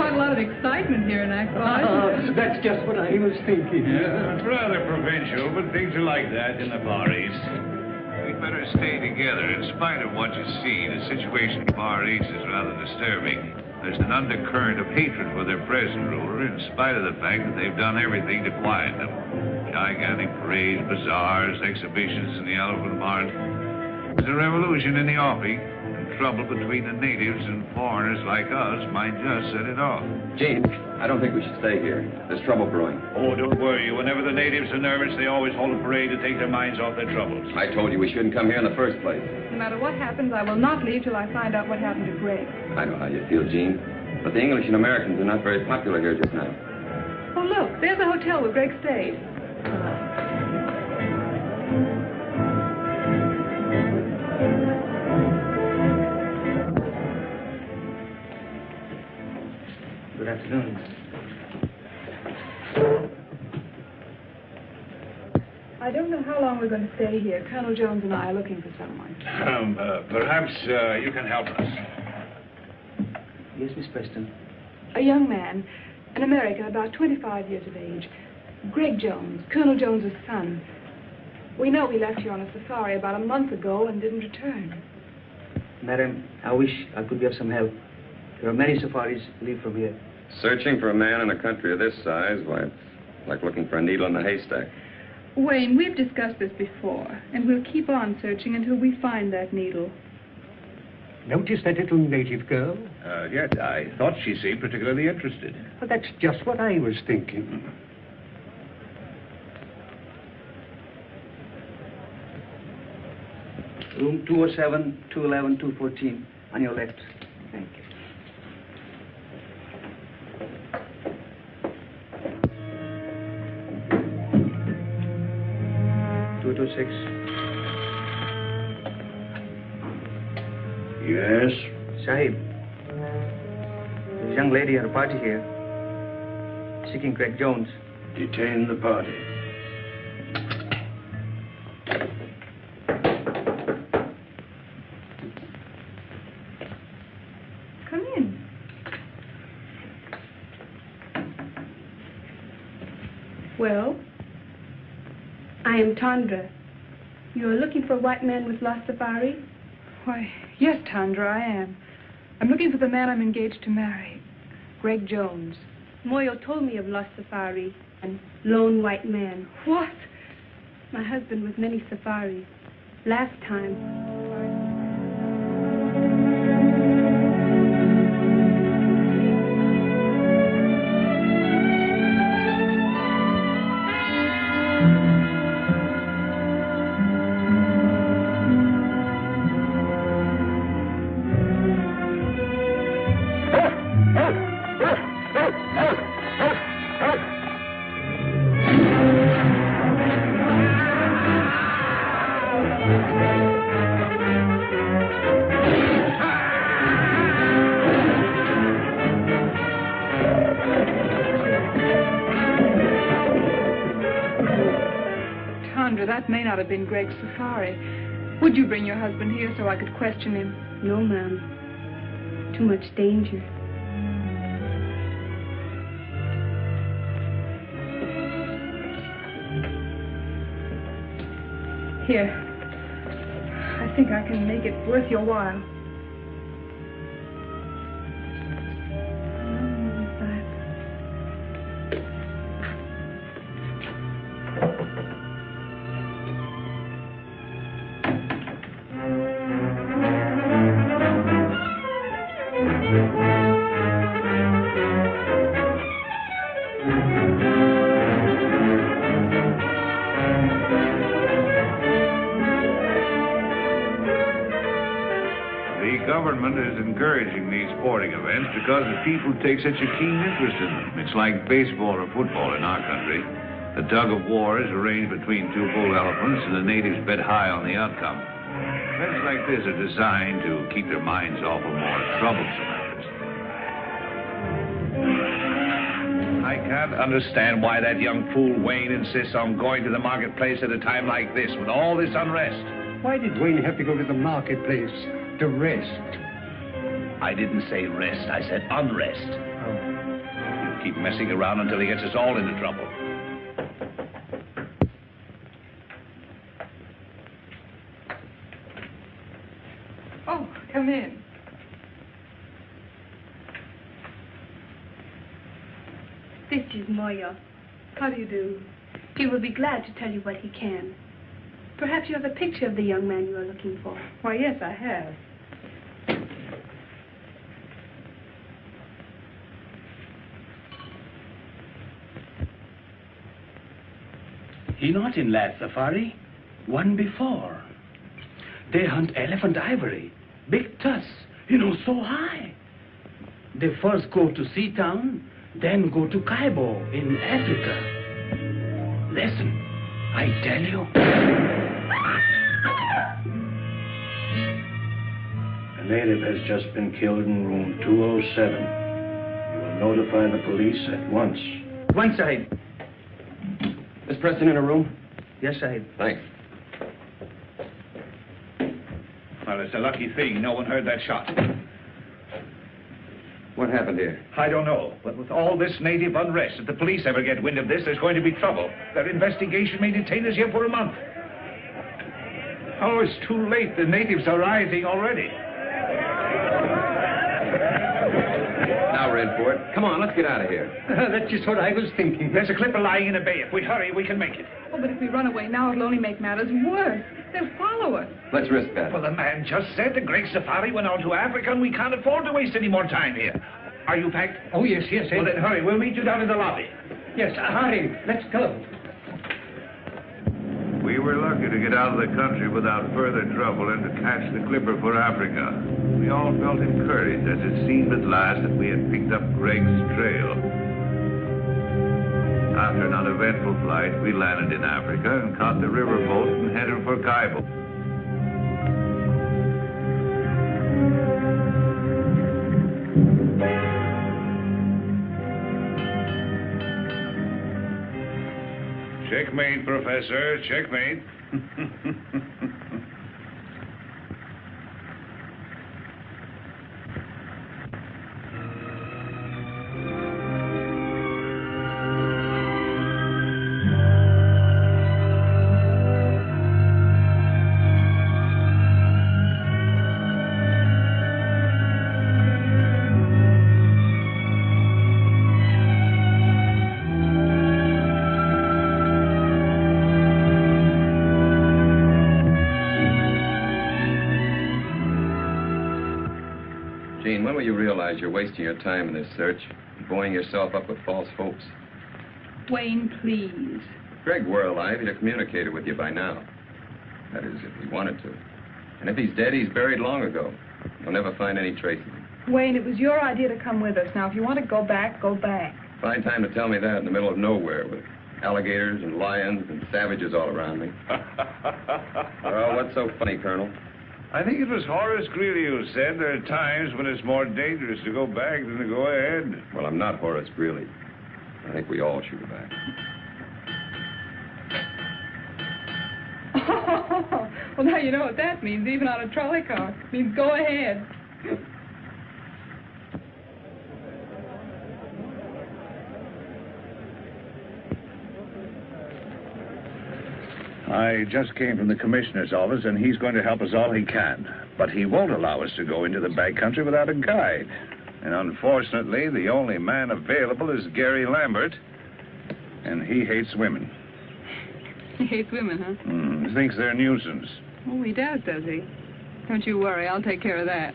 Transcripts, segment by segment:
quite a lot of excitement here in Akbar. That's just what I was thinking. Yeah, it's rather provincial, but things are like that in the Far East. We'd better stay together. In spite of what you see, the situation in the Far East is rather disturbing. There's an undercurrent of hatred for their present ruler, in spite of the fact that they've done everything to quiet them. Gigantic parades, bazaars, exhibitions in the elephant mart. There's a revolution in the offing, and trouble between the natives and foreigners like us might just set it off. Gene, I don't think we should stay here. There's trouble brewing. Oh, don't worry. Whenever the natives are nervous, they always hold a parade to take their minds off their troubles. I told you we shouldn't come here in the first place. No matter what happens, I will not leave till I find out what happened to Greg. I know how you feel, Gene. But the English and Americans are not very popular here just now. Oh, look, there's the hotel where Greg stayed. Good afternoon. I don't know how long we're going to stay here. Colonel Jones and I are looking for someone. Perhaps you can help us. Yes, Miss Preston. A young man, an American, about 25 years of age. Greg Jones, Colonel Jones's son. We know he left here on a safari about a month ago and didn't return. Madam, I wish I could be of some help. There are many safaris leave from here. Searching for a man in a country of this size, why, it's like looking for a needle in a haystack. Wayne, we've discussed this before, and we'll keep on searching until we find that needle. Notice that little native girl? Yes, I thought she seemed particularly interested. Well, that's just what I was thinking. Room 207, 211, 214, on your left. Thank you. Yes? Sahib, there's a young lady at a party here, seeking Greg Jones. Detain the party. Come in. Well? I am Tandra. You are looking for a white man with lost safari? Why, yes, Tandra, I am. I'm looking for the man I'm engaged to marry, Greg Jones. Moyo told me of lost safari and lone white man. What? My husband with many safaris. Last time. That may not have been Greg's safari. Would you bring your husband here so I could question him? No, ma'am. Too much danger. Here. I think I can make it worth your while. Because the people take such a keen interest in them. It's like baseball or football in our country. The tug of war is arranged between two bull elephants, and the natives bet high on the outcome. Events like this are designed to keep their minds off of more troublesome matters. I can't understand why that young fool Wayne insists on going to the marketplace at a time like this, with all this unrest. Why did Wayne have to go to the marketplace? To rest? I didn't say rest. I said unrest. Oh. keep messing around until he gets us all into trouble. Oh, come in. This is Moya. How do you do? He will be glad to tell you what he can. Perhaps you have a picture of the young man you are looking for. Why, yes, I have. He not in last safari. One before. They hunt elephant ivory. Big tusk, so high. They first go to Seatown, then go to Kaibo in Africa. Listen, I tell you. A native has just been killed in room 207. You will notify the police at once. Right, Sahib. Is Preston in a room? Yes, Sahib. Thanks. Well, it's a lucky thing no one heard that shot. What happened here? I don't know, but with all this native unrest, if the police ever get wind of this, there's going to be trouble. Their investigation may detain us here for a month. Oh, it's too late. The natives are rising already. Now we're in for it. Come on, let's get out of here. That's just what I was thinking. There's a clipper lying in a bay. If we hurry, we can make it. Oh, but if we run away now, it'll only make matters worse. They'll follow us. Let's risk that. Well, the man just said the Great Safari went on to Africa, and we can't afford to waste any more time here. Are you packed? Oh, yes. Well, then hurry. We'll meet you down in the lobby. Yes, hurry. Let's go. We were lucky to get out of the country without further trouble and to catch the clipper for Africa. We all felt encouraged as it seemed at last that we had picked up Greg's trail. After an uneventful flight, we landed in Africa and caught the riverboat and headed for Kaibo. Checkmate, Professor. Checkmate. Gene, when will you realize you're wasting your time in this search, buoying yourself up with false hopes? Wayne, please. If Greg were alive, he'd have communicated with you by now. That is, if he wanted to. And if he's dead, he's buried long ago. You'll never find any trace of him. Wayne, it was your idea to come with us. Now, if you want to go back, go back. Fine time to tell me that in the middle of nowhere with alligators and lions and savages all around me. Well, what's so funny, Colonel? I think it was Horace Greeley who said there are times when it's more dangerous to go back than to go ahead. Well, I'm not Horace Greeley. I think we all should go back. Well, now you know what that means, even on a trolley car. It means go ahead. I just came from the commissioner's office, and he's going to help us all he can. But he won't allow us to go into the backcountry without a guide. And unfortunately, the only man available is Gary Lambert, and he hates women. He hates women, huh? He thinks they're a nuisance. Oh, he does he? Don't you worry, I'll take care of that.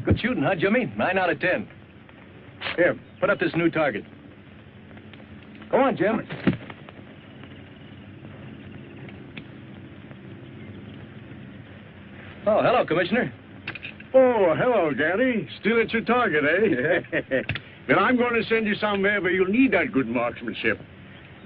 Good shooting, huh, Jimmy? 9 out of 10. Here, put up this new target. Go on, Jim. Oh, hello, Commissioner. Oh, hello, Gary. Still at your target, eh? Well, I'm going to send you somewhere where you'll need that good marksmanship.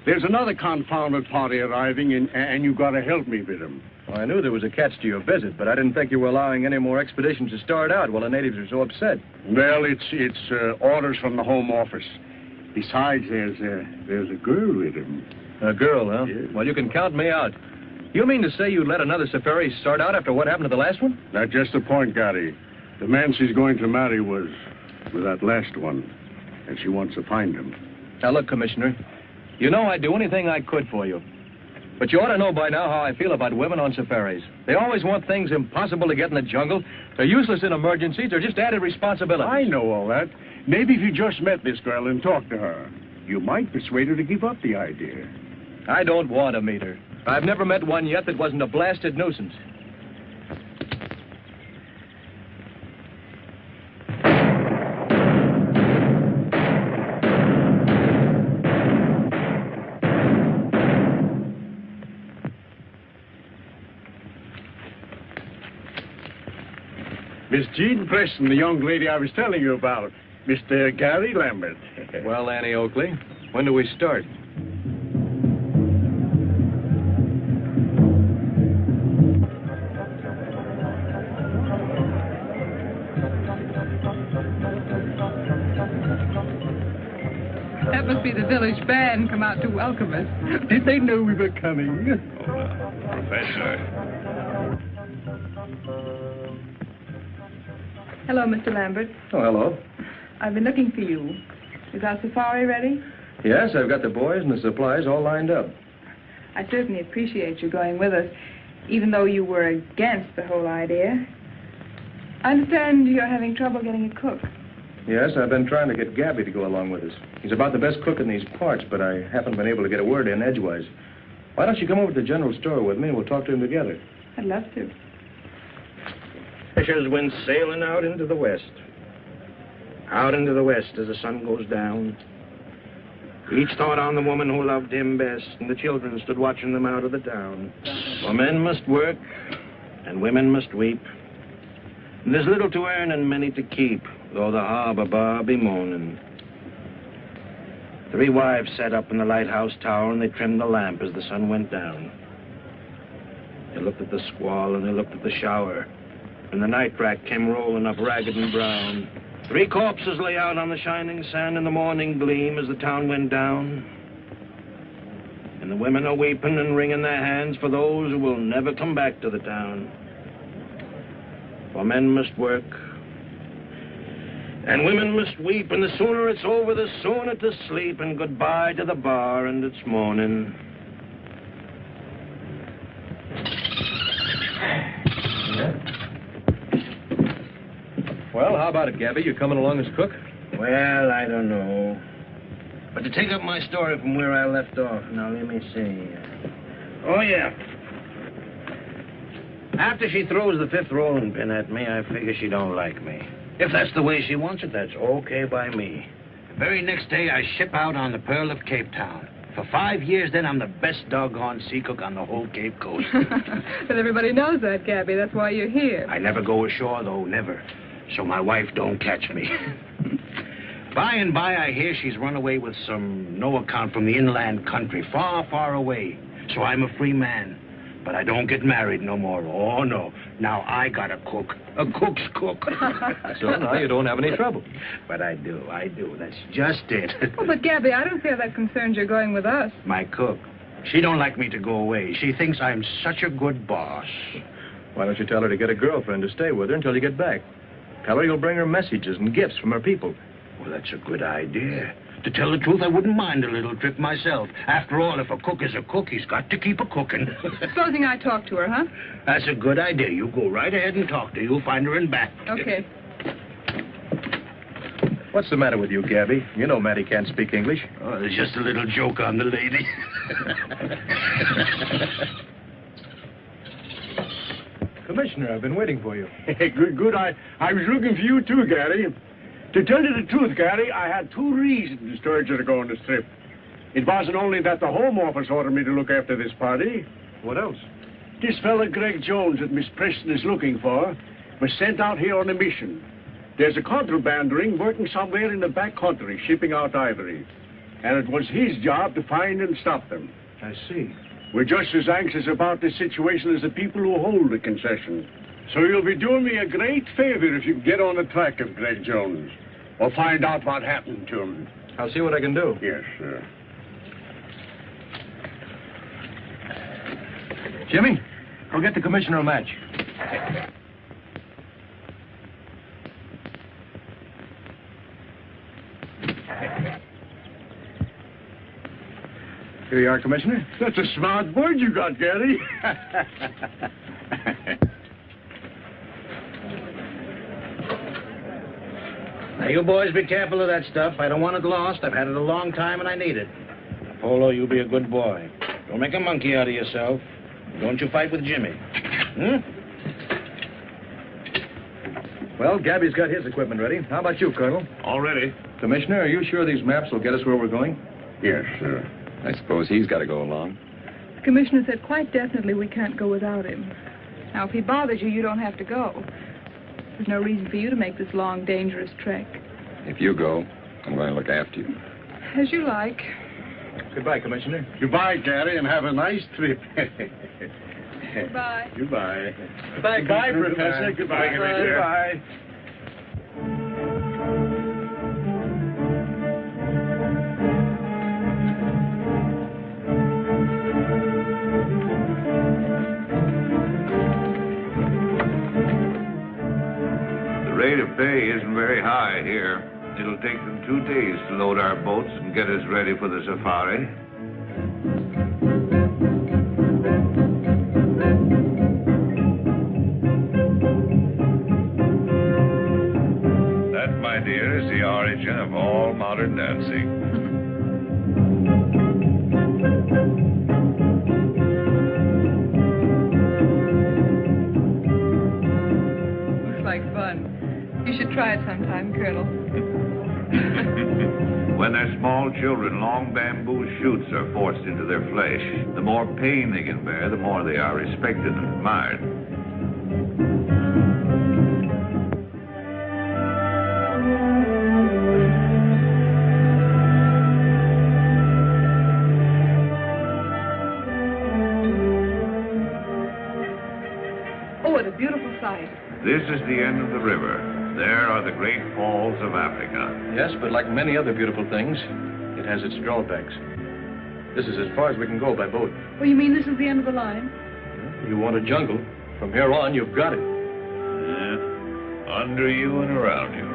There's another confounded party arriving, and you've got to help me with them. Well, I knew there was a catch to your visit, but I didn't think you were allowing any more expeditions to start out while the natives are so upset. Well, it's orders from the Home Office. Besides, there's a girl with him. A girl, huh? Yes. Well, you can count me out. You mean to say you let another safari start out after what happened to the last one? That's just the point, Gary. The man she's going to marry was that last one, and she wants to find him. Now, look, Commissioner, you know I'd do anything I could for you. But you ought to know by now how I feel about women on safaris. They always want things impossible to get in the jungle. They're useless in emergencies. They're just added responsibilities. I know all that. Maybe if you just met this girl and talked to her, you might persuade her to give up the idea. I don't want to meet her. I've never met one yet that wasn't a blasted nuisance. Miss Jean Preston, the young lady I was telling you about. Mr. Gary Lambert. Well, Annie Oakley, when do we start? That must be the village band come out to welcome us. Did they know we were coming? Professor. Hello, Mr. Lambert. Oh, hello. I've been looking for you. Is our safari ready? Yes, I've got the boys and the supplies all lined up. I certainly appreciate you going with us, even though you were against the whole idea. I understand you're having trouble getting a cook. Yes, I've been trying to get Gabby to go along with us. He's about the best cook in these parts, but I haven't been able to get a word in edgewise. Why don't you come over to the general store with me and we'll talk to him together? I'd love to. Fishers went sailing out into the west. Out into the west as the sun goes down. Each thought on the woman who loved him best, and the children stood watching them out of the town. For men must work, and women must weep. And there's little to earn and many to keep, though the harbor bar be moaning. 3 wives sat up in the lighthouse tower, and they trimmed the lamp as the sun went down. They looked at the squall, and they looked at the shower. And the night rack came rolling up ragged and brown. 3 corpses lay out on the shining sand in the morning gleam as the town went down. And the women are weeping and wringing their hands for those who will never come back to the town. For men must work, and women must weep, and the sooner it's over, the sooner to sleep, and goodbye to the bar and its morning. Well, how about it, Gabby? You coming along as cook? Well, I don't know. But to take up my story from where I left off, now let me see. Oh, yeah. After she throws the 5th rolling pin at me, I figure she don't like me. If that's the way she wants it, that's okay by me. The very next day, I ship out on the Pearl of Cape Town. For 5 years, then, I'm the best doggone sea cook on the whole Cape Coast. But everybody knows that, Gabby. That's why you're here. I never go ashore, though, never. So my wife don't catch me. By and by, I hear she's run away with some no account from the inland country, far, far away. So I'm a free man. But I don't get married no more. Oh, no. Now I got a cook. A cook's cook. So now you don't have any trouble. But I do. That's just it. Oh, but Gabby, I don't feel that concerned you're going with us. My cook. She don't like me to go away. She thinks I'm such a good boss. Why don't you tell her to get a girlfriend to stay with her until you get back? Tell her you'll bring her messages and gifts from her people. Well, that's a good idea. To tell the truth, I wouldn't mind a little trip myself. After all, if a cook is a cook, he's got to keep a cooking. Supposing I talk to her, huh? That's a good idea. You go right ahead and talk to her. You'll find her in back. Okay. What's the matter with you, Gabby? You know Mattie can't speak English. Oh, there's just a little joke on the lady. Commissioner, I've been waiting for you. Good. I was looking for you, too, Gary. To tell you the truth, Gary, I had 2 reasons to sturge you to go on this trip. It wasn't only that the Home Office ordered me to look after this party. What else? This fella, Greg Jones, that Miss Preston is looking for, was sent out here on a mission. There's a contraband ring working somewhere in the back country, shipping out ivory. And it was his job to find and stop them. I see. We're just as anxious about this situation as the people who hold the concession. So you'll be doing me a great favor if you get on the track of Greg Jones. Or find out what happened to him. I'll see what I can do. Yes, sir. Jimmy, go get the commissioner a match. Here you are, Commissioner. That's a smart bird you got, Gary. Now, you boys be careful of that stuff. I don't want it lost. I've had it a long time, and I need it. Polo, you be a good boy. Don't make a monkey out of yourself. Don't you fight with Jimmy. Well, Gabby's got his equipment ready. How about you, Colonel? All ready. Commissioner, are you sure these maps will get us where we're going? Yes, sir. I suppose he's got to go along. The commissioner said quite definitely we can't go without him. Now, if he bothers you, you don't have to go. There's no reason for you to make this long, dangerous trek. If you go, I'm going to look after you. As you like. Goodbye, Commissioner. Goodbye, Gary, and have a nice trip. Goodbye. Goodbye. Goodbye, Professor. Goodbye, Commissioner. Goodbye. The rate of pay isn't very high here. It'll take them 2 days to load our boats and get us ready for the safari. That, my dear, is the origin of all modern dancing. Looks like fun. You should try it sometime, Colonel. When they're small children, long bamboo shoots are forced into their flesh. The more pain they can bear, the more they are respected and admired. Oh, what a beautiful sight. This is the end of the river. There are the great falls of Africa. Yes, but like many other beautiful things, it has its drawbacks. This is as far as we can go by boat. Oh, you mean this is the end of the line? You want a jungle. From here on, you've got it. Yeah. Under you and around you.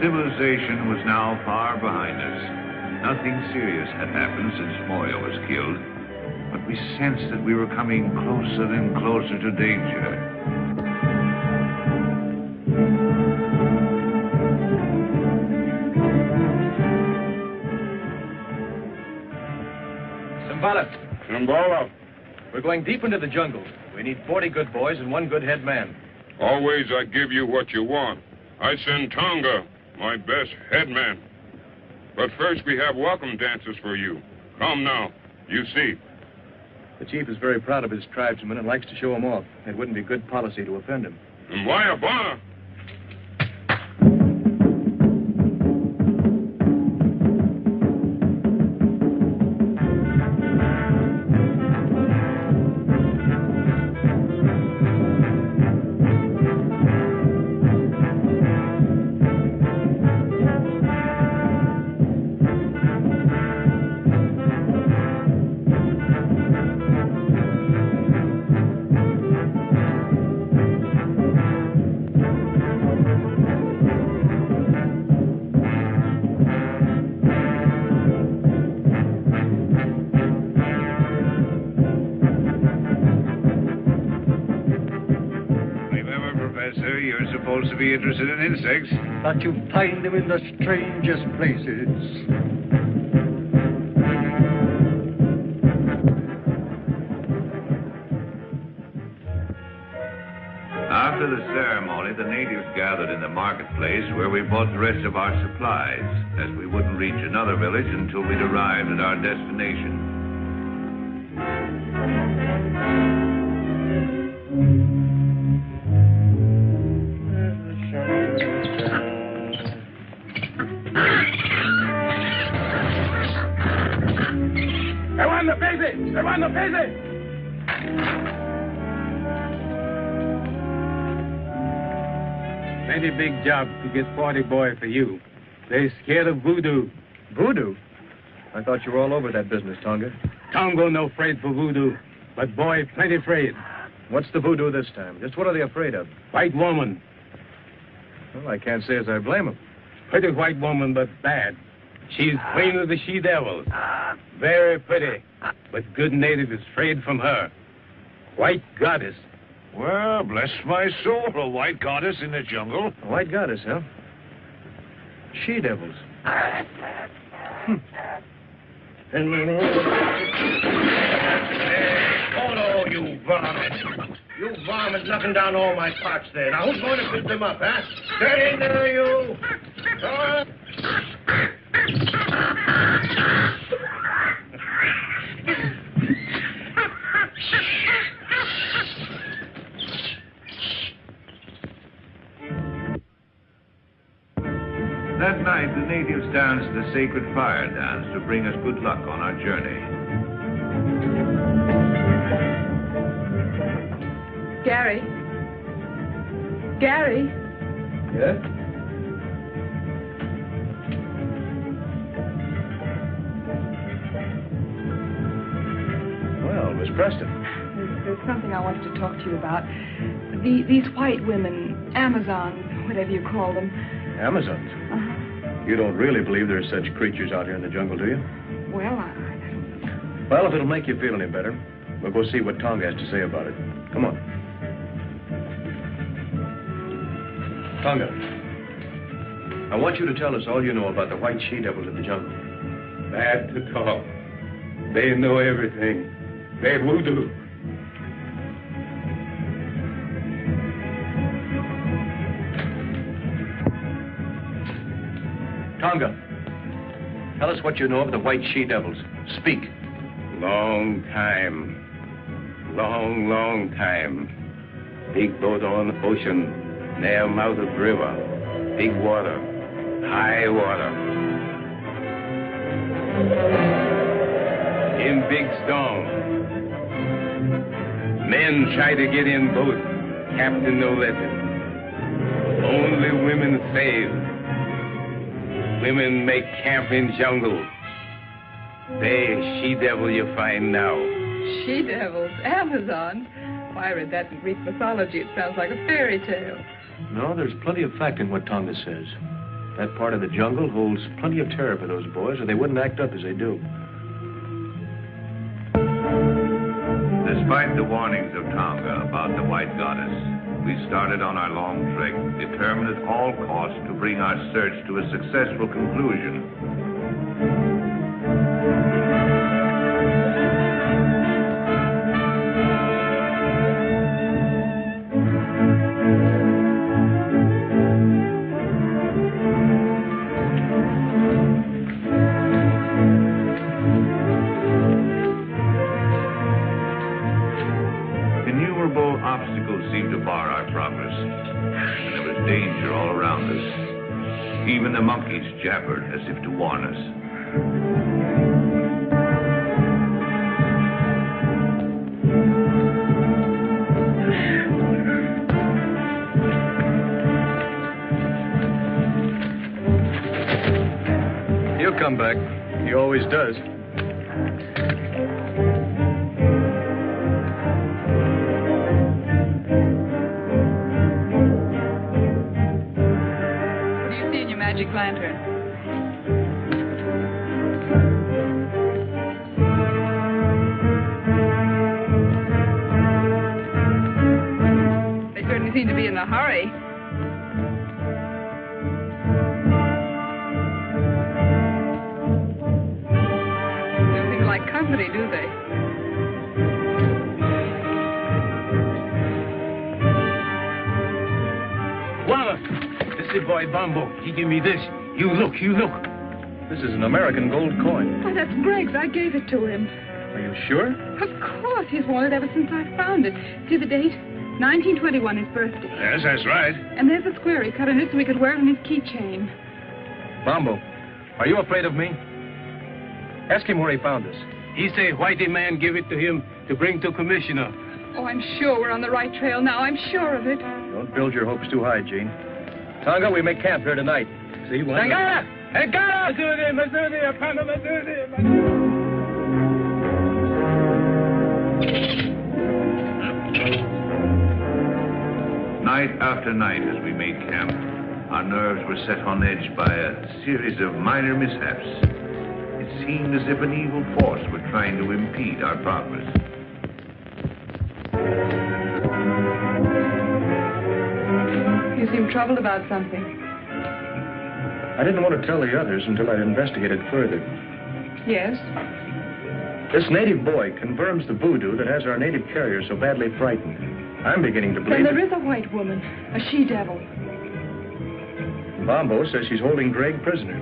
Civilization was now far behind us. Nothing serious had happened since Moya was killed, but we sensed that we were coming closer and closer to danger. Simbala. We're going deep into the jungle. We need 40 good boys and 1 good head man. Always I give you what you want. I send Tonga, my best headman. But first we have welcome dances for you. Come now, you see. The chief is very proud of his tribesmen and likes to show them off. It wouldn't be good policy to offend him. And why a bar? Supposed to be interested in insects. But you find them in the strangest places. After the ceremony, the natives gathered in the marketplace where we bought the rest of our supplies, as we wouldn't reach another village until we'd arrived at our destination. Hermano, pese! plenty big job to get 40 boy for you. They scared of voodoo. Voodoo? I thought you were all over that business, Tonga. Tongo no afraid for voodoo, but boy plenty afraid. What's the voodoo this time? Just what are they afraid of? White woman. Well, I can't say as I blame them. Pretty white woman, but bad. She's queen of the she-devils. Very pretty, but good native is afraid from her. White goddess. Well, bless my soul, a white goddess in the jungle. A white goddess, huh? She-devils. Oh, no, you varmint. You varmint knocking down all my pots there. Now, who's going to pick them up, huh? Get in there, you. That night, the natives danced the sacred fire dance to bring us good luck on our journey. Gary? Gary? Yeah? Well, Miss Preston. There's something I wanted to talk to you about. These white women, Amazons, whatever you call them. Amazons? You don't really believe there's such creatures out here in the jungle, do you? Well, I don't know. Well, if it'll make you feel any better, we'll go see what Tonga has to say about it. Come on. Tonga, I want you to tell us all you know about the white she-devils of the jungle. Bad to talk. They know everything. They voodoo. Tonga, tell us what you know of the white she-devils. Speak. Long time. Long time. Big boat on ocean. Near mouth of river. Big water. High water. In big storm. Men try to get in boat. Captain no let it. Only women save. Women make camp in jungle. They she-devil you find now. She-devils? Amazons? Why, I read that in Greek mythology. It sounds like a fairy tale. No, there's plenty of fact in what Tonga says. That part of the jungle holds plenty of terror for those boys, or they wouldn't act up as they do. Despite the warnings of Tonga about the white goddess, we started on our long trek, determined at all costs to bring our search to a successful conclusion. Innumerable obstacles seemed to bar our progress, and there was danger all around us. Even the monkeys jabbered as if to warn us. He'll come back. He always does. Magic lantern. They certainly seem to be in a hurry. They don't seem to like company, do they? Wallace! This is boy Bumbo. He give me this. You look. This is an American gold coin. Why, that's Greg's. I gave it to him. Are you sure? Of course. He's worn it ever since I found it. See the date? 1921, his birthday. Yes, that's right. And there's a square he cut in it so he could wear it on his keychain. Bumbo, are you afraid of me? Ask him where he found this. He say whitey man give it to him to bring to commissioner. Oh, I'm sure we're on the right trail now. I'm sure of it. Don't build your hopes too high, Gene. Tonga, we make camp here tonight. See what? Tangara! Tangara! Night after night as we made camp, our nerves were set on edge by a series of minor mishaps. It seemed as if an evil force were trying to impede our progress. You seem troubled about something. I didn't want to tell the others until I'd investigated further. Yes? This native boy confirms the voodoo that has our native carrier so badly frightened. I'm beginning to believe Then there is a white woman, a she-devil. Bombo says she's holding Greg prisoner.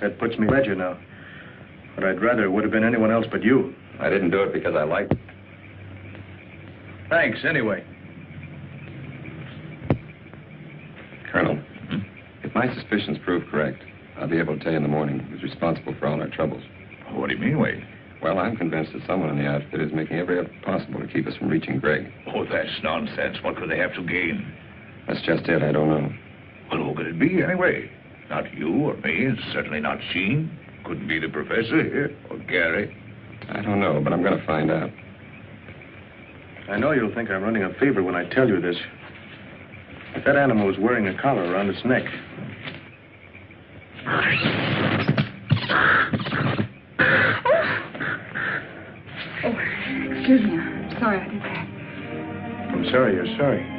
That puts me ledger now. But I'd rather it would have been anyone else but you. I didn't do it because I liked it. Thanks, anyway. Colonel, if my suspicions prove correct, I'll be able to tell you in the morning who's responsible for all our troubles. What do you mean, Wade? Well, I'm convinced that someone in the outfit is making every effort possible to keep us from reaching Greg. Oh, that's nonsense. What could they have to gain? That's just it. I don't know. Well, who could it be, anyway? Not you or me, and certainly not Sheen. Couldn't be the professor here, or Gary. I don't know, but I'm going to find out. I know you'll think I'm running a fever when I tell you this. But that animal was wearing a collar around its neck. Oh, excuse me. I'm sorry I did that. I'm sorry you're sorry.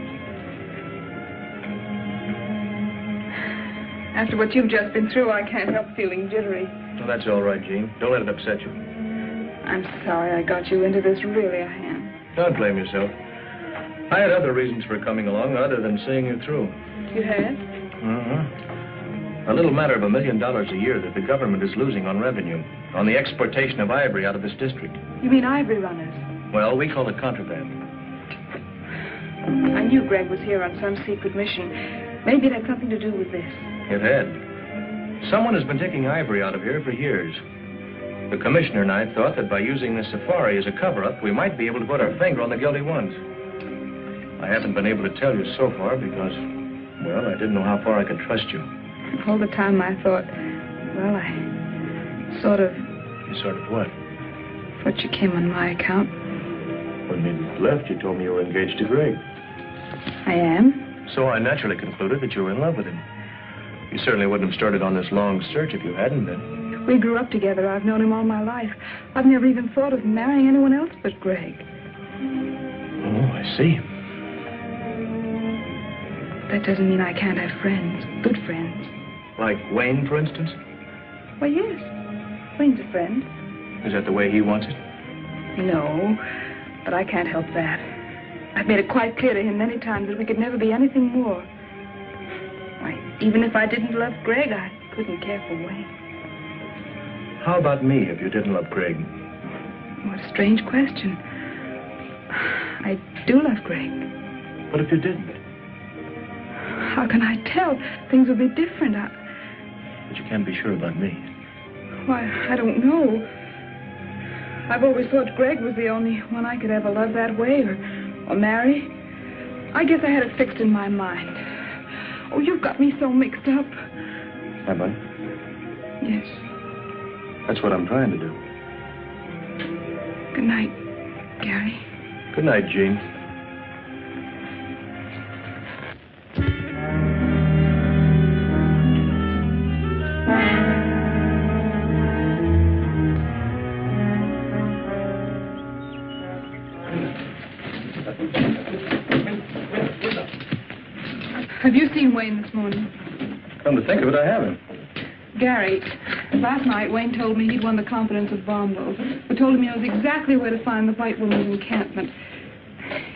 After what you've just been through, I can't help feeling jittery. Well, that's all right, Jean. Don't let it upset you. I'm sorry I got you into this. Really, I am. Don't blame yourself. I had other reasons for coming along other than seeing you through. You had? A little matter of $1 million a year that the government is losing on revenue, on the exportation of ivory out of this district. You mean ivory runners? Well, we call it contraband. I knew Greg was here on some secret mission. Maybe it had something to do with this. It had. Someone has been taking ivory out of here for years. The commissioner and I thought that by using the safari as a cover-up, we might be able to put our finger on the guilty ones. I haven't been able to tell you so far because, well, I didn't know how far I could trust you. All the time I thought, well, I sort of... You sort of what? Thought you came on my account. When we left, you told me you were engaged to Greg. I am? So I naturally concluded that you were in love with him. You certainly wouldn't have started on this long search if you hadn't been. We grew up together. I've known him all my life. I've never even thought of marrying anyone else but Greg. Oh, I see. That doesn't mean I can't have friends, good friends. Like Wayne, for instance? Well, yes. Wayne's a friend. Is that the way he wants it? No, but I can't help that. I've made it quite clear to him many times that we could never be anything more. Why, even if I didn't love Greg, I couldn't care for Wayne. How about me if you didn't love Greg? What a strange question. I do love Greg. What if you didn't? How can I tell? Things would be different. But you can't be sure about me. Why, I don't know. I've always thought Greg was the only one I could ever love that way or marry. I guess I had it fixed in my mind. Oh, you've got me so mixed up. Have I? Yes. That's what I'm trying to do. Good night, Gary. Good night, Jean. Have you seen Wayne this morning? Come to think of it, I haven't. Gary, last night Wayne told me he'd won the confidence of Bombo, who told him he knows exactly where to find the white woman's encampment.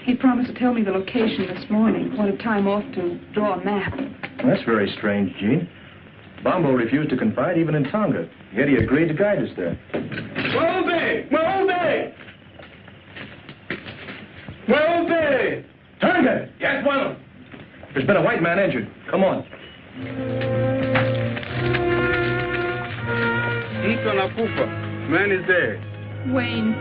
He promised to tell me the location this morning. Wanted time off to draw a map. Well, that's very strange, Jean. Bombo refused to confide even in Tonga, yet he agreed to guide us there. Welby! Welby! Welby! Tonga! Yes, well. There's been a white man injured. Come on. Mtu anakufa. Man is dead. Wayne.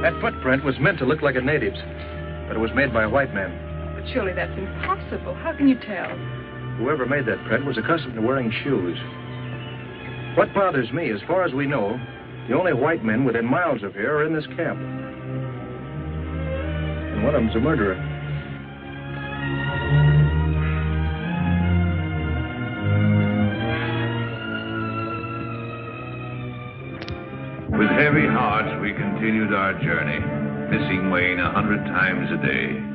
That footprint was meant to look like a native's, but it was made by a white man. But surely that's impossible. How can you tell? Whoever made that print was accustomed to wearing shoes. What bothers me, as far as we know, the only white men within miles of here are in this camp. And one of them's a murderer. With heavy hearts, we continued our journey, missing Wayne 100 times a day.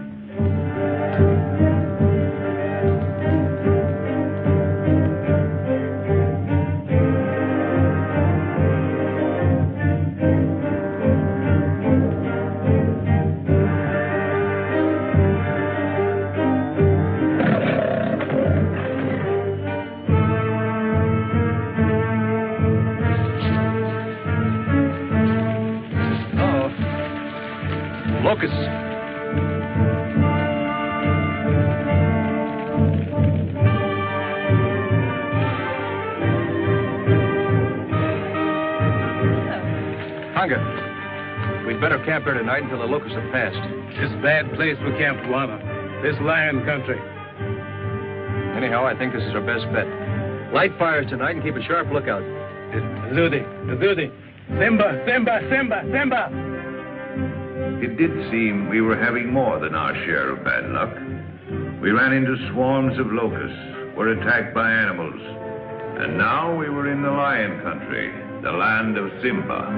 Locusts. Tonga, we'd better camp here tonight until the locusts have passed. This bad place for Camp Guana. This lion country. Anyhow, I think this is our best bet. Light fires tonight and keep a sharp lookout. Zudi. Simba, Simba, Simba, Simba. It did seem we were having more than our share of bad luck. We ran into swarms of locusts, were attacked by animals, and now we were in the lion country, the land of Simba.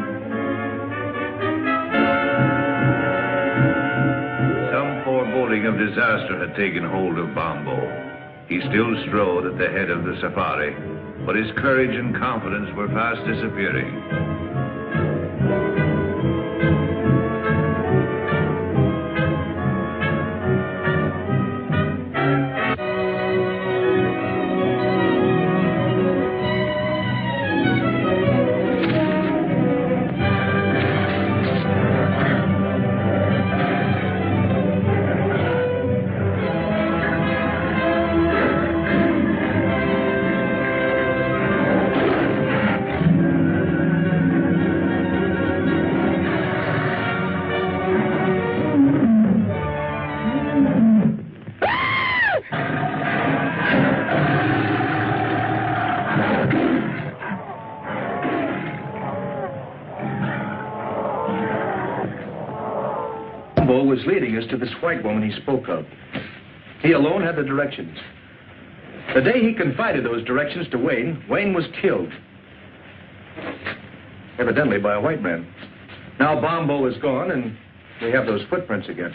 Some foreboding of disaster had taken hold of Bombo. He still strode at the head of the safari, but his courage and confidence were fast disappearing. Was leading us to this white woman he spoke of. He alone had the directions. The day he confided those directions to Wayne, Wayne was killed. Evidently by a white man. Now Bombo is gone, and we have those footprints again.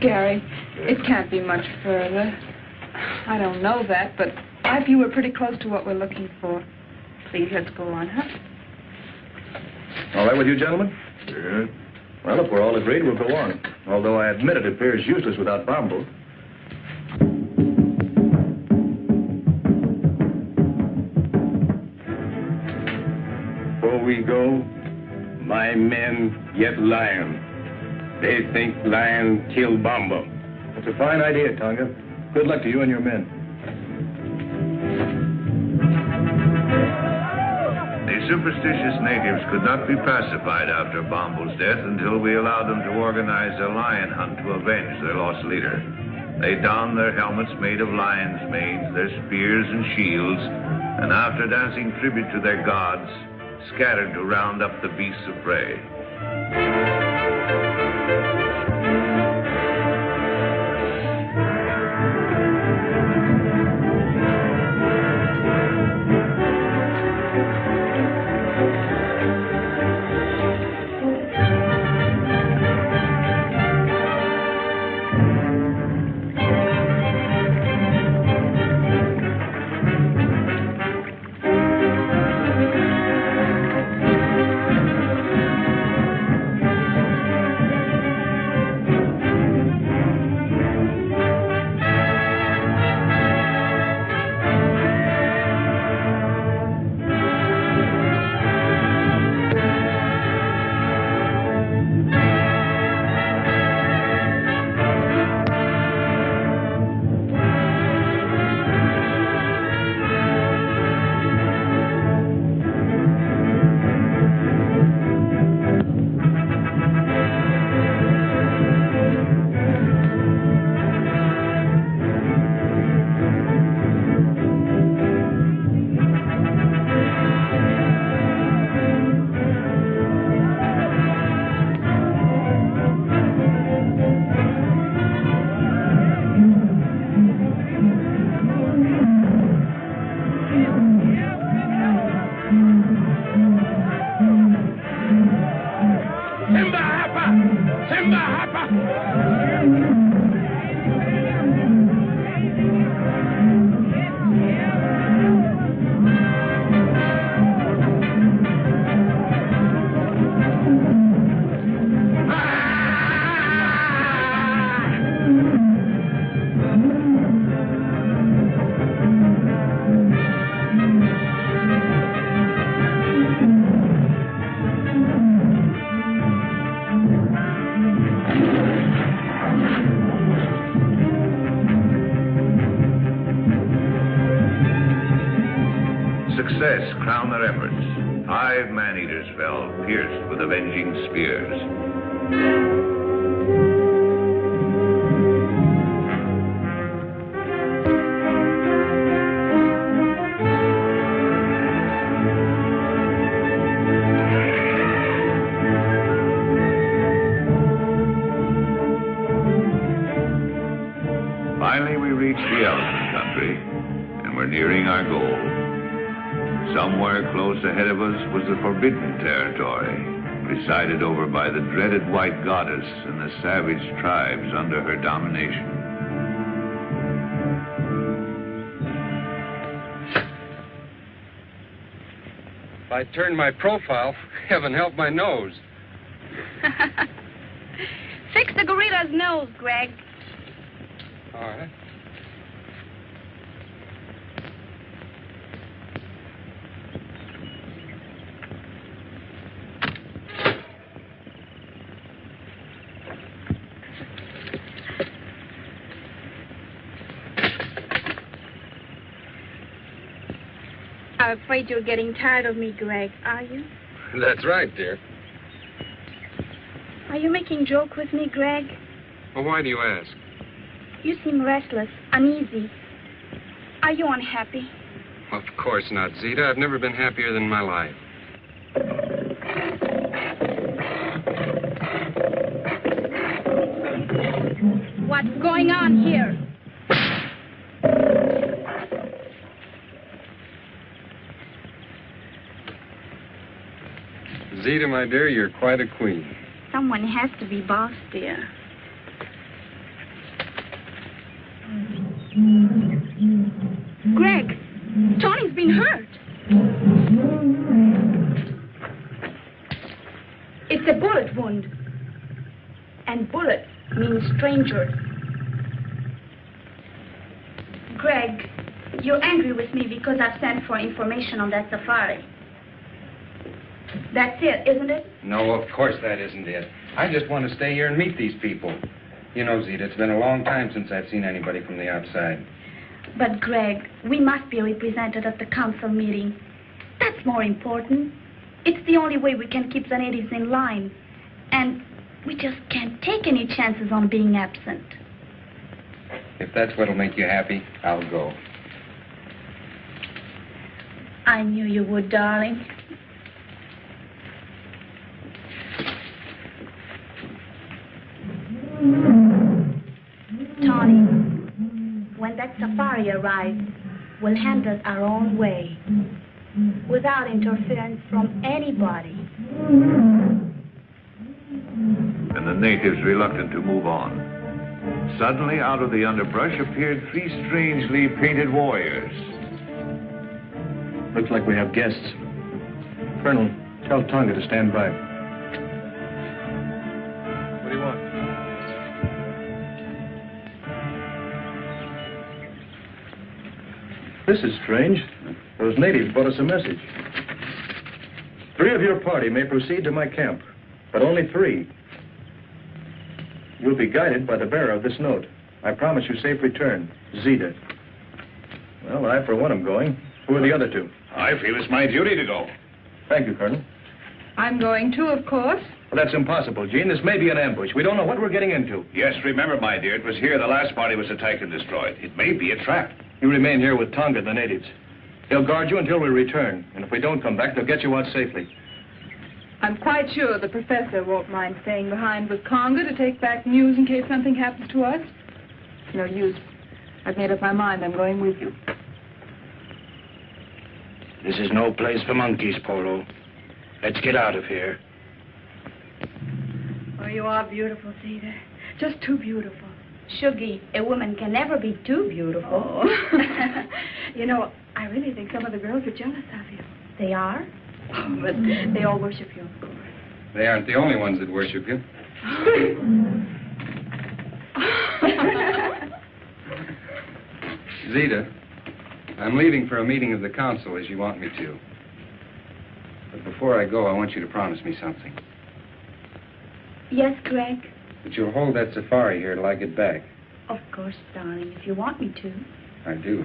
Gary, it can't be much further. I don't know that, but I feel we're pretty close to what we're looking for. Please, let's go on, huh? All right with you, gentlemen? Yeah. Well, if we're all agreed, we'll go on. Although I admit it appears useless without Bombo. Before we go, my men yet lion. They think lion killed Bombo. It's a fine idea, Tonga. Good luck to you and your men. The superstitious natives could not be pacified after Bombo's death until we allowed them to organize a lion hunt to avenge their lost leader. They donned their helmets made of lion's manes, their spears and shields, and after dancing tribute to their gods, scattered to round up the beasts of prey. Success crowned their efforts. 5 man-eaters fell, pierced with avenging spears. Finally, we reached the elephant country, and we're nearing our goal. Somewhere close ahead of us was the forbidden territory, presided over by the dreaded white goddess and the savage tribes under her domination. If I turn my profile, heaven help my nose. Fix the gorilla's nose, Greg. All right. I'm afraid you're getting tired of me, Greg, are you? That's right, dear. Are you making joke with me, Greg? Well, why do you ask? You seem restless, uneasy. Are you unhappy? Well, of course not, Zita. I've never been happier than in my life. What's going on here? Zita, my dear, you're quite a queen. Someone has to be boss, dear. Greg, Tony's been hurt. It's a bullet wound. And bullet means stranger. Greg, you're angry with me because I've sent for information on that safari. That's it, isn't it? No, of course that isn't it. I just want to stay here and meet these people. You know, Zita, it's been a long time since I've seen anybody from the outside. But, Greg, we must be represented at the council meeting. That's more important. It's the only way we can keep the natives in line. And we just can't take any chances on being absent. If that's what'll make you happy, I'll go. I knew you would, darling. Tony, when that safari arrives, we'll handle it our own way, without interference from anybody. And the natives reluctant to move on. Suddenly, out of the underbrush appeared 3 strangely painted warriors. Looks like we have guests. Colonel, tell Tonga to stand by. What do you want? This is strange. Those natives brought us a message. 3 of your party may proceed to my camp, but only 3. You'll be guided by the bearer of this note. I promise you safe return. Zita. Well, I, for one, am going. Who are the other 2? I feel it's my duty to go. Thank you, Colonel. I'm going too, of course. Well, that's impossible, Jean. This may be an ambush. We don't know what we're getting into. Yes, remember, my dear, it was here the last party was attacked and destroyed. It may be a trap. You remain here with Tonga and the natives. He'll guard you until we return. And if we don't come back, they'll get you out safely. I'm quite sure the professor won't mind staying behind with Conga to take back news in case something happens to us. No use. I've made up my mind. I'm going with you. This is no place for monkeys, Polo. Let's get out of here. Oh, you are beautiful, Zita. Just too beautiful. Shuggy, a woman can never be too beautiful. Oh. You know, I really think some of the girls are jealous of you. They are? Oh, but they all worship you, of course. They aren't the only ones that worship you. Zita, I'm leaving for a meeting of the council as you want me to. But before I go, I want you to promise me something. Yes, Greg? That you'll hold that safari here till I get back. Of course, darling, if you want me to. I do.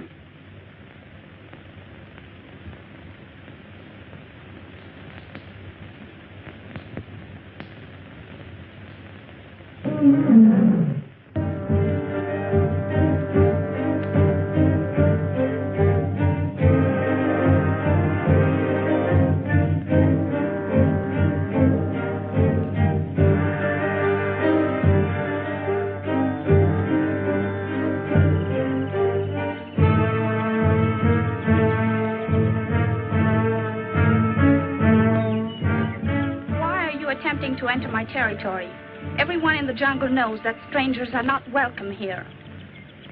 To enter my territory. Everyone in the jungle knows that strangers are not welcome here.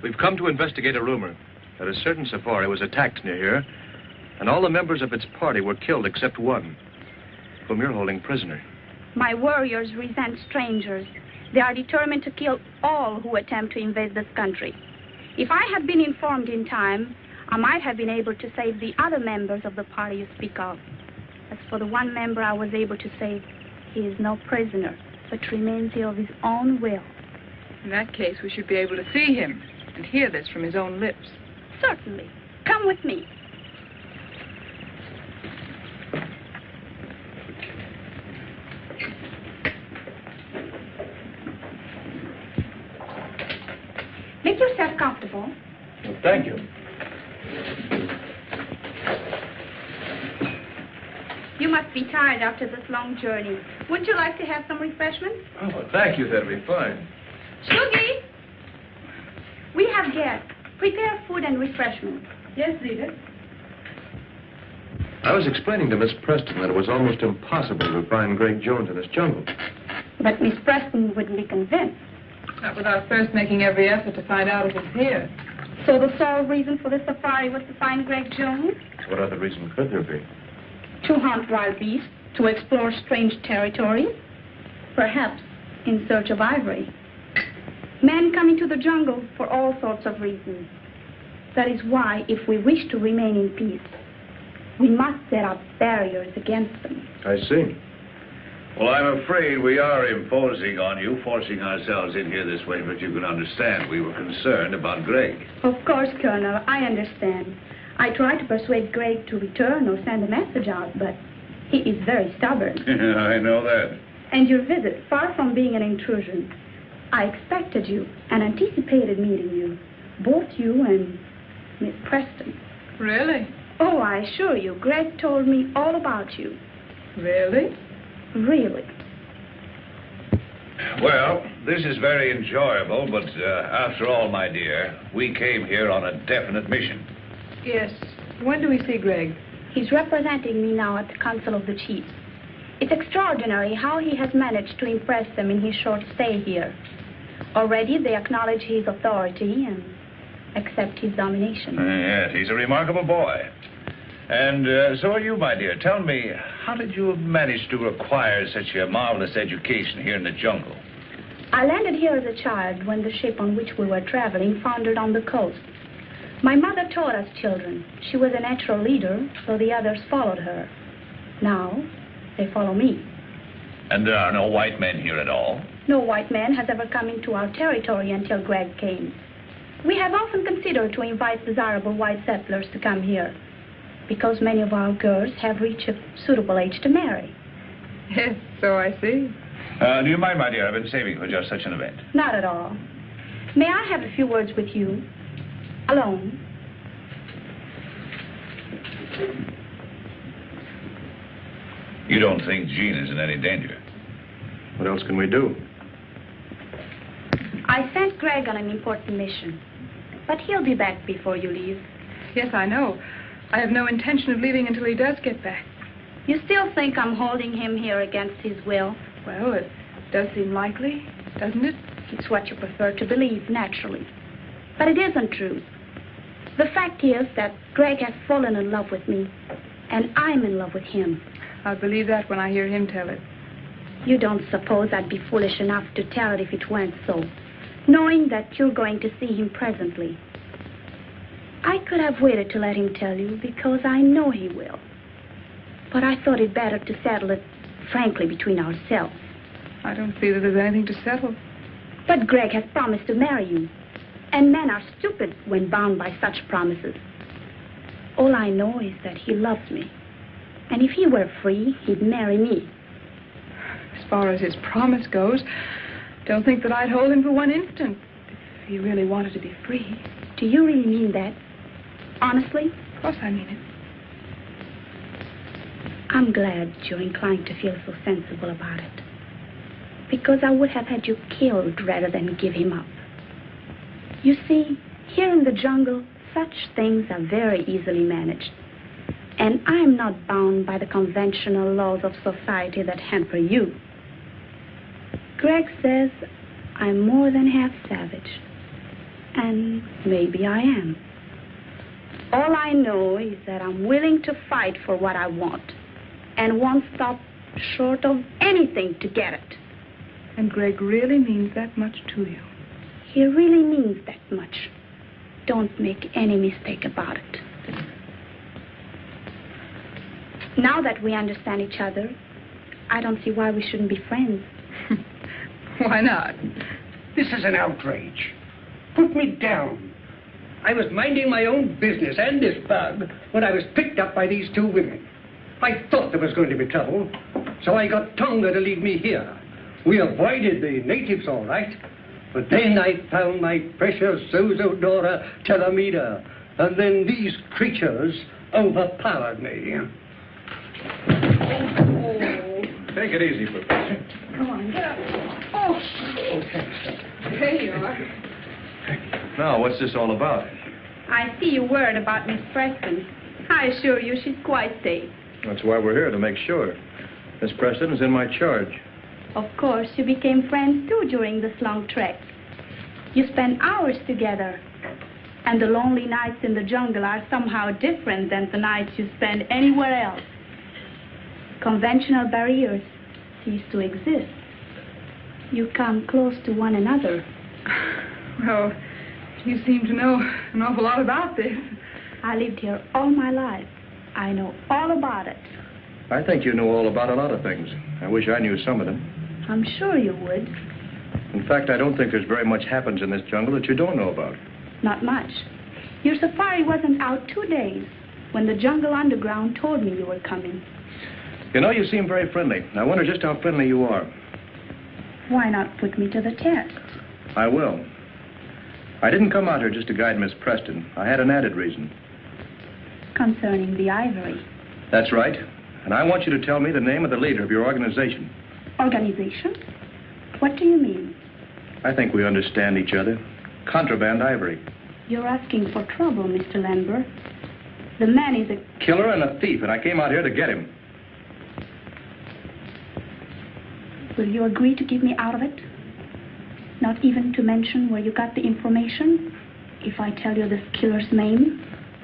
We've come to investigate a rumor that a certain safari was attacked near here, and all the members of its party were killed except one, whom you're holding prisoner. My warriors resent strangers. They are determined to kill all who attempt to invade this country. If I had been informed in time, I might have been able to save the other members of the party you speak of. As for the one member I was able to save, he is no prisoner, but remains here of his own will. In that case, we should be able to see him and hear this from his own lips. Certainly. Come with me. Make yourself comfortable. Well, thank you. You must be tired after this long journey. Wouldn't you like to have some refreshments? Oh, thank you. That'll be fine. Shuggy! We have guests. Prepare food and refreshments. Yes, Zita. I was explaining to Miss Preston that it was almost impossible to find Greg Jones in this jungle. But Miss Preston wouldn't be convinced. Not without first making every effort to find out if it's here. So the sole reason for the safari was to find Greg Jones? What other reason could there be? To hunt wild beasts, to explore strange territories, perhaps in search of ivory. Men come into the jungle for all sorts of reasons. That is why, if we wish to remain in peace, we must set up barriers against them. I see. Well, I'm afraid we are imposing on you, forcing ourselves in here this way, but you can understand we were concerned about Greg. Of course, Colonel, I understand. I tried to persuade Greg to return or send a message out, but he is very stubborn. I know that. And your visit, far from being an intrusion, I expected you and anticipated meeting you, both you and Miss Preston. Really? Oh, I assure you, Greg told me all about you. Really? Really. Well, this is very enjoyable, but after all, my dear, we came here on a definite mission. Yes. When do we see Greg? He's representing me now at the Council of the Chiefs. It's extraordinary how he has managed to impress them in his short stay here. Already they acknowledge his authority and accept his domination. Yes, he's a remarkable boy. And so are you, my dear. Tell me, how did you manage to acquire such a marvelous education here in the jungle? I landed here as a child when the ship on which we were traveling foundered on the coast. My mother taught us children. She was a natural leader, so the others followed her. Now, they follow me. And there are no white men here at all? No white man has ever come into our territory until Greg came. We have often considered to invite desirable white settlers to come here, because many of our girls have reached a suitable age to marry. Yes, so I see. Do you mind, my dear? I've been saving for just such an event. Not at all. May I have a few words with you? Alone. You don't think Jean is in any danger? What else can we do? I sent Greg on an important mission, but he'll be back before you leave. Yes, I know. I have no intention of leaving until he does get back. You still think I'm holding him here against his will? Well, it does seem likely, doesn't it? It's what you prefer to believe, naturally. But it isn't true. The fact is that Greg has fallen in love with me, and I'm in love with him. I'll believe that when I hear him tell it. You don't suppose I'd be foolish enough to tell it if it weren't so, knowing that you're going to see him presently. I could have waited to let him tell you because I know he will. But I thought it better to settle it frankly between ourselves. I don't see that there's anything to settle. But Greg has promised to marry you. And men are stupid when bound by such promises. All I know is that he loves me. And if he were free, he'd marry me. As far as his promise goes, don't think that I'd hold him for one instant if he really wanted to be free. Do you really mean that? Honestly? Of course I mean it. I'm glad you're inclined to feel so sensible about it. Because I would have had you killed rather than give him up. You see, here in the jungle, such things are very easily managed. And I'm not bound by the conventional laws of society that hamper you. Greg says I'm more than half savage. And maybe I am. All I know is that I'm willing to fight for what I want. And won't stop short of anything to get it. And Greg really means that much to you. He really means that much. Don't make any mistake about it. Now that we understand each other, I don't see why we shouldn't be friends. Why not? This is an outrage. Put me down. I was minding my own business and this bug when I was picked up by these two women. I thought there was going to be trouble, so I got Tonga to lead me here. We avoided the natives all right, but then I found my precious Zozodora Telemida, and then these creatures overpowered me. Take it easy, Professor. Come on, get up. Oh, okay. There you are. Now, what's this all about? I see you worried about Miss Preston. I assure you she's quite safe. That's why we're here, to make sure. Miss Preston is in my charge. Of course, you became friends, too, during this long trek. You spent hours together. And the lonely nights in the jungle are somehow different than the nights you spend anywhere else. Conventional barriers cease to exist. You come close to one another. Well, you seem to know an awful lot about this. I lived here all my life. I know all about it. I think you know all about a lot of things. I wish I knew some of them. I'm sure you would. In fact, I don't think there's very much happens in this jungle that you don't know about. Not much. Your safari wasn't out 2 days when the Jungle Underground told me you were coming. You know, you seem very friendly. I wonder just how friendly you are. Why not put me to the test? I will. I didn't come out here just to guide Miss Preston. I had an added reason. Concerning the ivory. That's right. And I want you to tell me the name of the leader of your organization. Organization? What do you mean? I think we understand each other. Contraband ivory. You're asking for trouble, Mr. Lambert. The man is a killer and a thief, and I came out here to get him. Will you agree to keep me out of it? Not even to mention where you got the information? If I tell you this killer's name?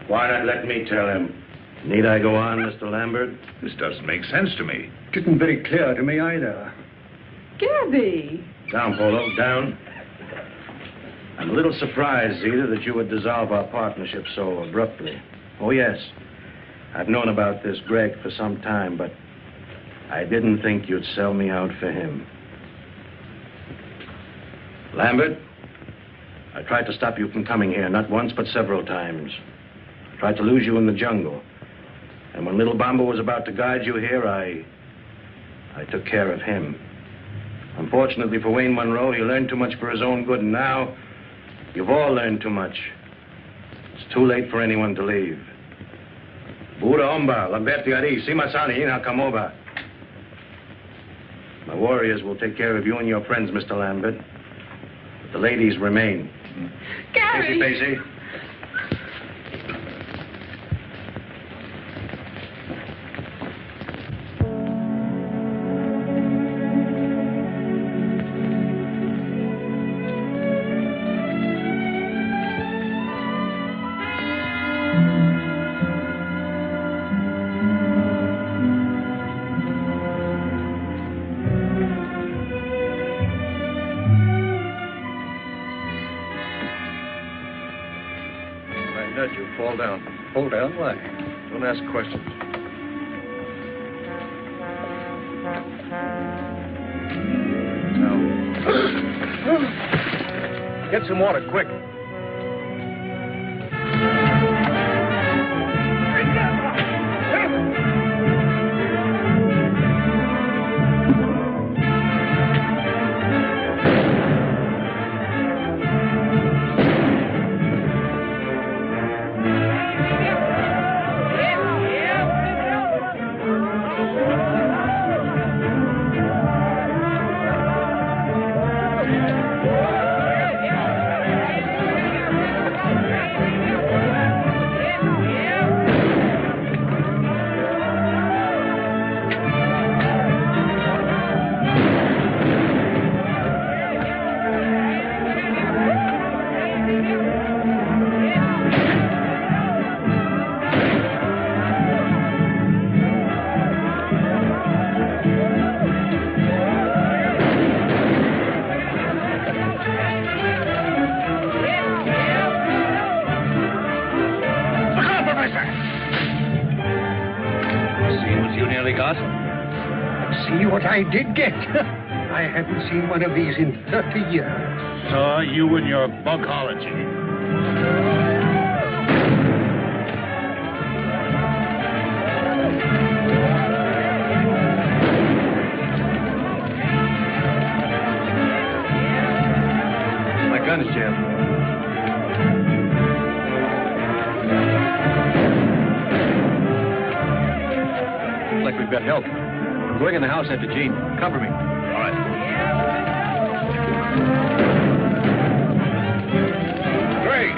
Why not let me tell him? Need I go on, Mr. Lambert? This doesn't make sense to me. Didn't very clear to me either. Gabby! Down, Polo, down. I'm a little surprised, Zita, that you would dissolve our partnership so abruptly. Oh, yes. I've known about this Greg for some time, but I didn't think you'd sell me out for him. Lambert, I tried to stop you from coming here, not once, but several times. I tried to lose you in the jungle. And when Little Bomba was about to guide you here, I took care of him. Unfortunately for Wayne Monroe, he learned too much for his own good, and now you've all learned too much. It's too late for anyone to leave. Buddha Omba, Lamberti Ari, Simasani, Ina Kamoba. My warriors will take care of you and your friends, Mr. Lambert. But the ladies remain. Gary! Pacey. Fall down. Fall down? Why? Don't ask questions. Now. Get some water, quick. I did get. I haven't seen one of these in 30 years. So you and your bugology. My gun is jammed. Looks like we've got help. I'm going in the house after Jean. Cover me. All right. Greg!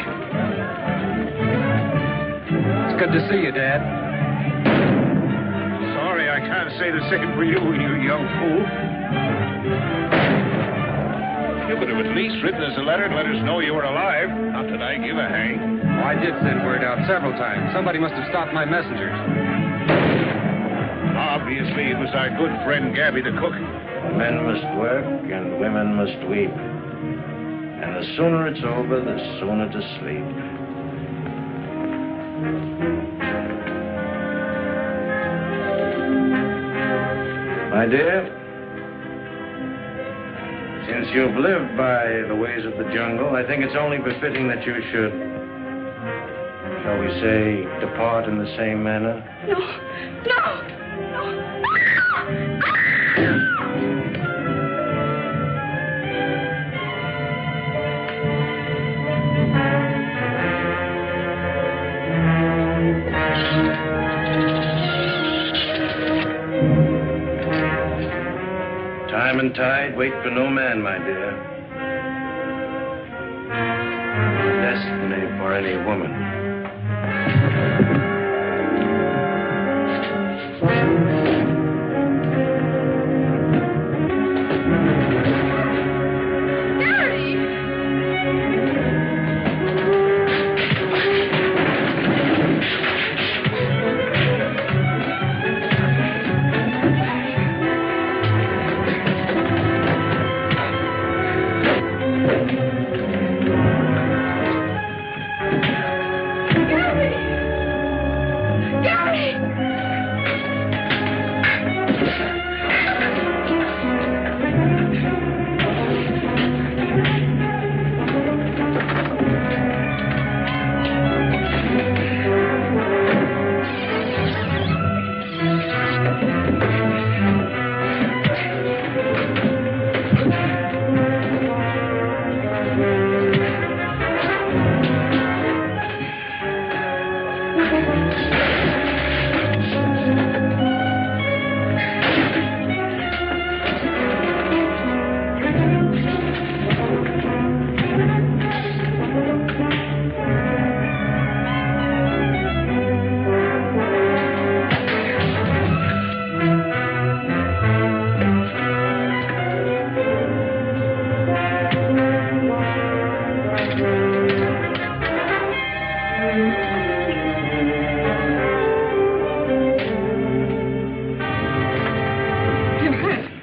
It's good to see you, Dad. Sorry, I can't say the same for you, you young fool. You could have at least written us a letter to let us know you were alive. Not that I give a hang. Oh, I did send word out several times. Somebody must have stopped my messengers. Obviously, it was our good friend Gabby the cook. Men must work and women must weep. And the sooner it's over, the sooner to sleep. My dear, since you've lived by the ways of the jungle, I think it's only befitting that you should, shall we say, depart in the same manner. No, no, Time and tide wait for no man, my dear. Nor destiny for any woman.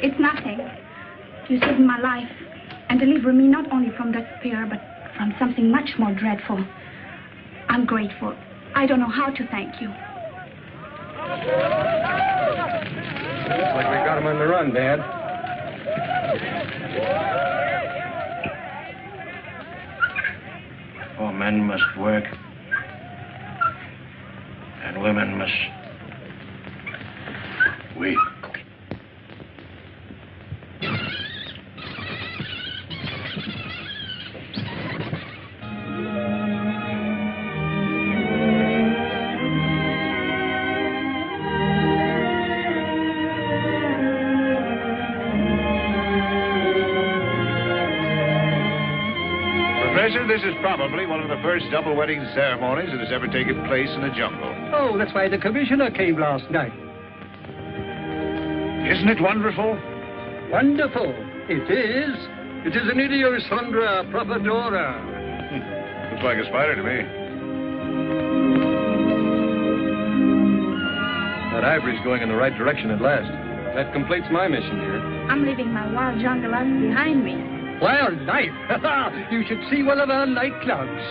It's nothing. You saved my life and delivered me not only from that spear, but from something much more dreadful. I'm grateful. I don't know how to thank you. Looks like we got him on the run, Dad. For men must work, and women must weep. Professor, this is probably one of the first double wedding ceremonies that has ever taken place in the jungle. Oh, that's why the commissioner came last night. Isn't it wonderful? Wonderful. It is. It is an Idiosondra propodora. Looks like a spider to me. That ivory's going in the right direction at last. That completes my mission here. I'm leaving my wild jungle life behind me. Wild life? You should see one of our nightclubs.